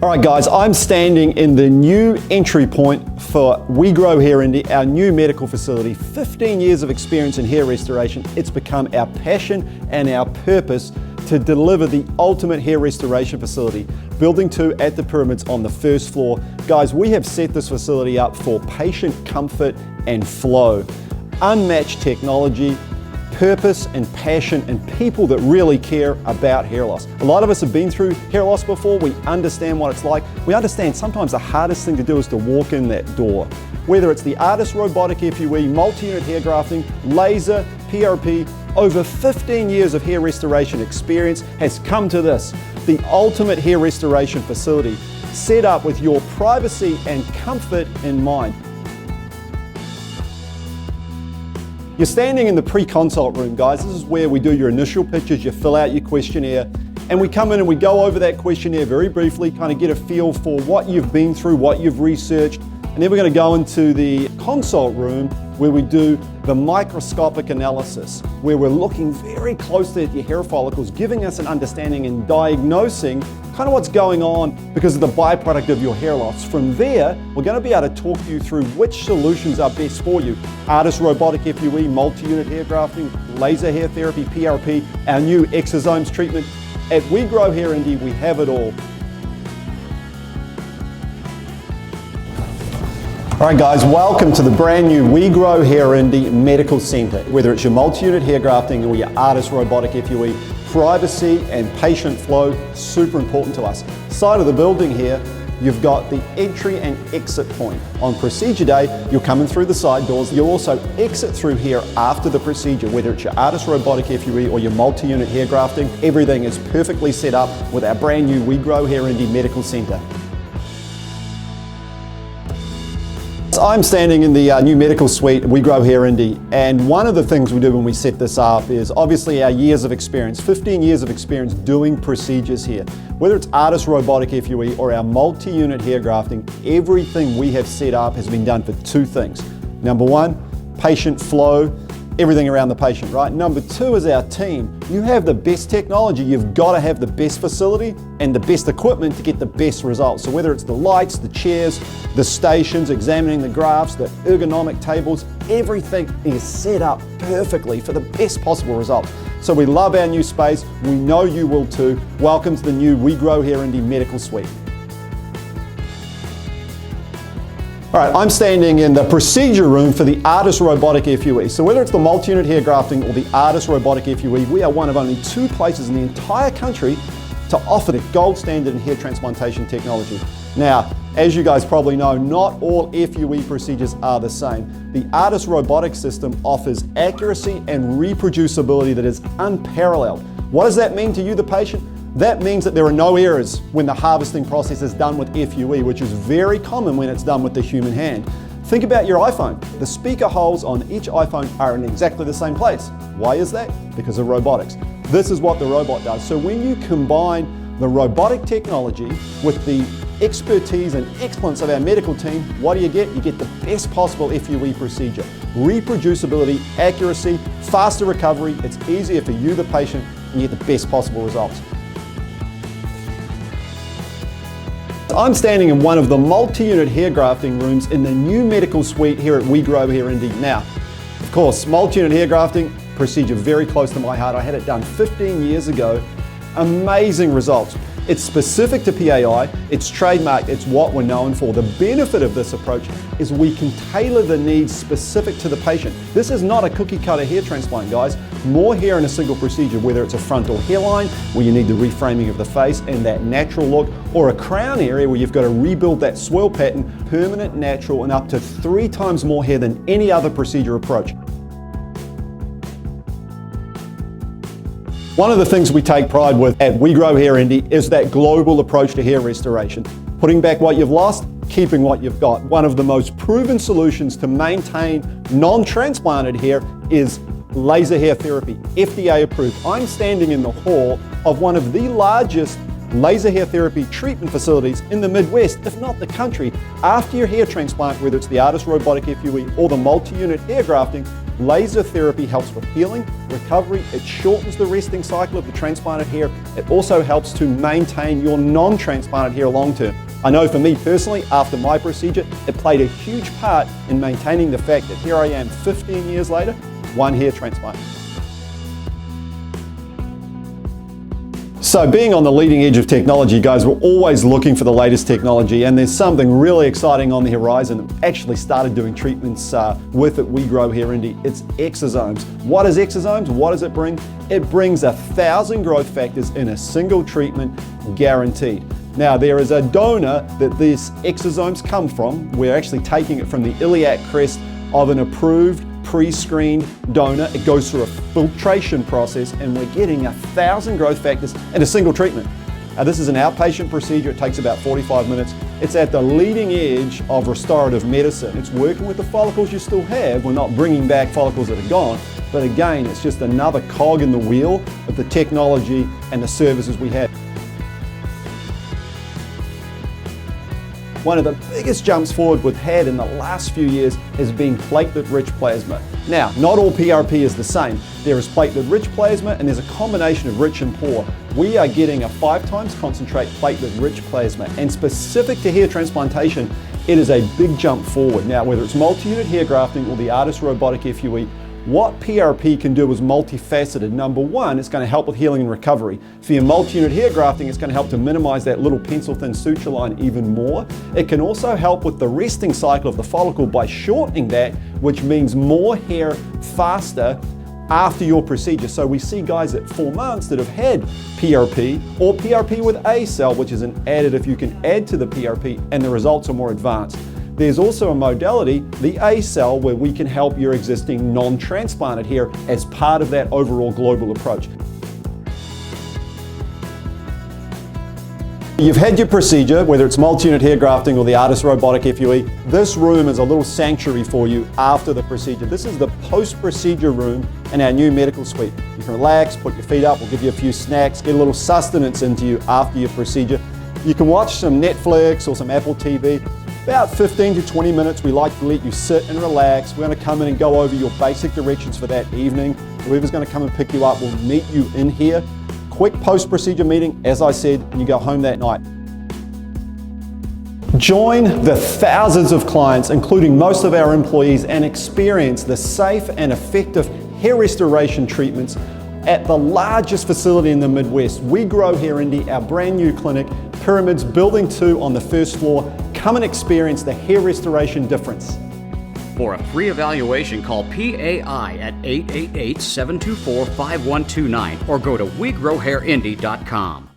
All right guys, I'm standing in the new entry point for We Grow Hair Indy, our new medical facility. 15 years of experience in hair restoration. It's become our passion and our purpose to deliver the ultimate hair restoration facility. Building 2 at the Pyramids on the first floor. Guys, we have set this facility up for patient comfort and flow. Unmatched technology, purpose and passion, and people that really care about hair loss. A lot of us have been through hair loss before. We understand what it's like. We understand sometimes the hardest thing to do is to walk in that door. Whether it's the ARTAS Robotic FUE, multi-unit hair grafting, laser, PRP, over 15 years of hair restoration experience has come to this, the ultimate hair restoration facility, set up with your privacy and comfort in mind. You're standing in the pre-consult room, guys. This is where we do your initial pictures, you fill out your questionnaire, and we come in and we go over that questionnaire very briefly, kind of get a feel for what you've been through, what you've researched, and then we're going to go into the consult room where we do the microscopic analysis, where we're looking very closely at your hair follicles, giving us an understanding and diagnosing kind of what's going on because of the byproduct of your hair loss. From there, we're going to be able to talk you through which solutions are best for you. ARTAS Robotic FUE, multi-unit hair grafting, laser hair therapy, PRP, our new Exosomes treatment. At We Grow Hair Indy, we have it all. All right guys, welcome to the brand new We Grow Hair Indy Medical Center. Whether it's your multi-unit hair grafting or your ARTAS Robotic FUE, privacy and patient flow, super important to us. Side of the building here, you've got the entry and exit point. On procedure day, you're coming through the side doors. You'll also exit through here after the procedure, whether it's your ARTAS Robotic FUE or your multi-unit hair grafting. Everything is perfectly set up with our brand new We Grow Hair Indy Medical Center. I'm standing in the new medical suite, We Grow Hair Indy, and one of the things we do when we set this up is obviously our years of experience, 15 years of experience doing procedures here. Whether it's ARTAS Robotic FUE or our multi-unit hair grafting, everything we have set up has been done for 2 things. Number 1, patient flow, everything around the patient, right? Number 2 is our team. You have the best technology, you've got to have the best facility and the best equipment to get the best results. So whether it's the lights, the chairs, the stations, examining the graphs, the ergonomic tables, everything is set up perfectly for the best possible results. So we love our new space, we know you will too. Welcome to the new We Grow Hair Indy Medical Suite. All right, I'm standing in the procedure room for the ARTAS Robotic FUE. So whether it's the multi-unit hair grafting or the ARTAS Robotic FUE, we are one of only 2 places in the entire country to offer the gold standard in hair transplantation technology. Now, as you guys probably know, not all FUE procedures are the same. The ARTAS Robotic system offers accuracy and reproducibility that is unparalleled. What does that mean to you, the patient? That means that there are no errors when the harvesting process is done with FUE, which is very common when it's done with the human hand. Think about your iPhone. The speaker holes on each iPhone are in exactly the same place. Why is that? Because of robotics. This is what the robot does. So when you combine the robotic technology with the expertise and excellence of our medical team, what do? You get the best possible FUE procedure. Reproducibility, accuracy, faster recovery. It's easier for you, the patient, and you get the best possible results. I'm standing in one of the multi-unit hair grafting rooms in the new medical suite here at We Grow Hair Indy. Now, of course, multi-unit hair grafting, procedure very close to my heart. I had it done 15 years ago. Amazing results. It's specific to PAI, it's trademarked, it's what we're known for. The benefit of this approach is we can tailor the needs specific to the patient. This is not a cookie cutter hair transplant, guys. More hair in a single procedure, whether it's a frontal hairline where you need the reframing of the face and that natural look, or a crown area where you've got to rebuild that swirl pattern, permanent, natural, and up to 3 times more hair than any other procedure approach. One of the things we take pride with at We Grow Hair Indy is that global approach to hair restoration. Putting back what you've lost, keeping what you've got. One of the most proven solutions to maintain non-transplanted hair is laser hair therapy, FDA approved. I'm standing in the hall of one of the largest laser hair therapy treatment facilities in the Midwest, if not the country. After your hair transplant, whether it's the ARTAS Robotic FUE or the multi-unit hair grafting, Laser therapy helps with healing, recovery, it shortens the resting cycle of the transplanted hair. It also helps to maintain your non-transplanted hair long term. I know for me personally, after my procedure, it played a huge part in maintaining the fact that here I am 15 years later, one hair transplant. So being on the leading edge of technology, guys, we're always looking for the latest technology, and there's something really exciting on the horizon. We've actually started doing treatments with at We Grow here, Indy. It's Exosomes. What is Exosomes? What does it bring? It brings 1,000 growth factors in a single treatment, guaranteed. Now, there is a donor that these exosomes come from. We're actually taking it from the iliac crest of an approved pre-screened donor. It goes through a filtration process, and we're getting 1,000 growth factors in a single treatment. This is an outpatient procedure. It takes about 45 minutes. It's at the leading edge of restorative medicine. It's working with the follicles you still have. We're not bringing back follicles that are gone, but again, it's just another cog in the wheel of the technology and the services we have. One of the biggest jumps forward we've had in the last few years has been platelet-rich plasma. Now, not all PRP is the same. There is platelet-rich plasma, and there's a combination of rich and poor. We are getting a 5 times concentrate platelet-rich plasma, and specific to hair transplantation, it is a big jump forward. Now, whether it's multi-unit hair grafting or the ARTAS Robotic FUE, what PRP can do is multifaceted. Number one, it's going to help with healing and recovery. For your multi-unit hair grafting, it's going to help to minimize that little pencil-thin suture line even more. It can also help with the resting cycle of the follicle by shortening that, which means more hair faster after your procedure. So we see guys at 4 months that have had PRP or PRP with A cell, which is an additive you can add to the PRP, and the results are more advanced. There's also a modality, the A cell, where we can help your existing non-transplanted hair as part of that overall global approach. You've had your procedure, whether it's multi-unit hair grafting or the ARTAS Robotic FUE. This room is a little sanctuary for you after the procedure. This is the post-procedure room in our new medical suite. You can relax, put your feet up, we'll give you a few snacks, get a little sustenance into you after your procedure. You can watch some Netflix or some Apple TV. About 15 to 20 minutes, we like to let you sit and relax. We're going to come in and go over your basic directions for that evening. Whoever's going to come and pick you up will meet you in here. Quick post-procedure meeting, as I said, and you go home that night. Join the thousands of clients, including most of our employees, and experience the safe and effective hair restoration treatments at the largest facility in the Midwest. We Grow here, Indy, our brand new clinic, Pyramids Building 2 on the first floor. Come and experience the hair restoration difference. For a free evaluation, call PAI at 888-724-5129 or go to WeGrowHairIndy.com.